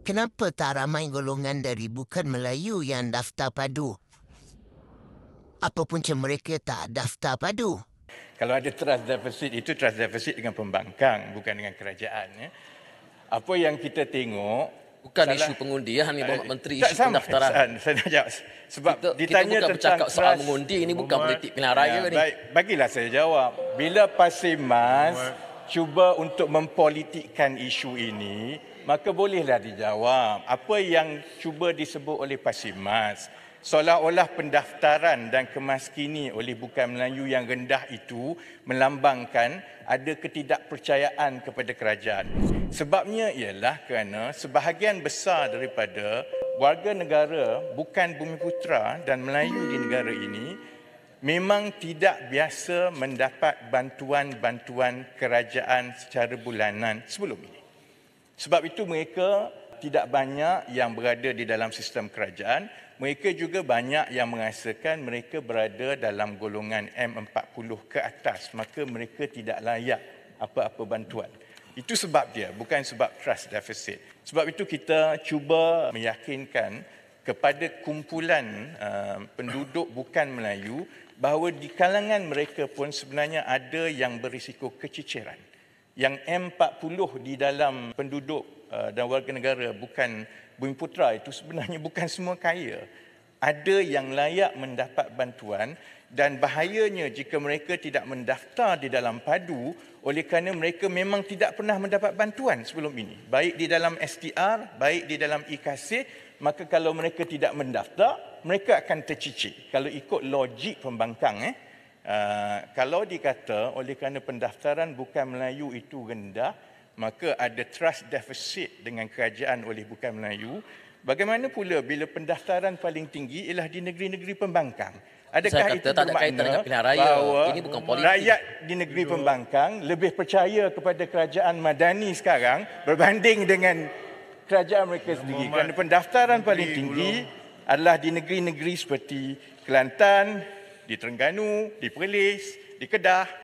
Kenapa tak ramai golongan dari bukan Melayu yang daftar padu? Apa punca mereka tak daftar padu? Kalau ada trust deficit, itu trust deficit dengan pembangkang, bukan dengan kerajaan. Ya. Apa yang kita tengok, Bukan isu pengundian ni, Bapak Menteri, tak isu sama, pendaftaran. Saya nak jawab. Sebab Kita ditanya bukan tentang bercakap soal trust, mengundi, ini bukan politik pilihan raya ni. Baik, bagilah saya jawab. Bila Pasimas cuba untuk mempolitikkan isu ini, maka bolehlah dijawab. Apa yang cuba disebut oleh Pasimas, seolah-olah pendaftaran dan kemaskini oleh bukan Melayu yang rendah itu melambangkan ada ketidakpercayaan kepada kerajaan. Sebabnya ialah kerana sebahagian besar daripada warga negara bukan Bumiputera dan Melayu di negara ini memang tidak biasa mendapat bantuan-bantuan kerajaan secara bulanan sebelum ini. Sebab itu mereka tidak banyak yang berada di dalam sistem kerajaan. Mereka juga banyak yang merasakan mereka berada dalam golongan M40 ke atas. Maka mereka tidak layak apa-apa bantuan. Itu sebab dia, bukan sebab trust deficit. Sebab itu kita cuba meyakinkan kepada kumpulan penduduk bukan Melayu bahawa di kalangan mereka pun sebenarnya ada yang berisiko keciciran. Yang M40 di dalam penduduk dan warga negara bukan Bumiputera itu sebenarnya bukan semua kaya. Ada yang layak mendapat bantuan dan bahayanya jika mereka tidak mendaftar di dalam padu oleh kerana mereka memang tidak pernah mendapat bantuan sebelum ini. Baik di dalam STR, baik di dalam IKASIR, maka kalau mereka tidak mendaftar, mereka akan tercicir. Kalau ikut logik pembangkang, kalau dikata oleh kerana pendaftaran bukan Melayu itu rendah, maka ada trust deficit dengan kerajaan oleh bukan Melayu. Bagaimana pula bila pendaftaran paling tinggi ialah di negeri-negeri pembangkang? Adakah itu bermakna bahawa ini bukan politik. Rakyat di negeri pembangkang lebih percaya kepada kerajaan Madani sekarang berbanding dengan kerajaan mereka sendiri? Kerana pendaftaran paling tinggi adalah di negeri-negeri seperti Kelantan, di Terengganu, di Perlis, di Kedah.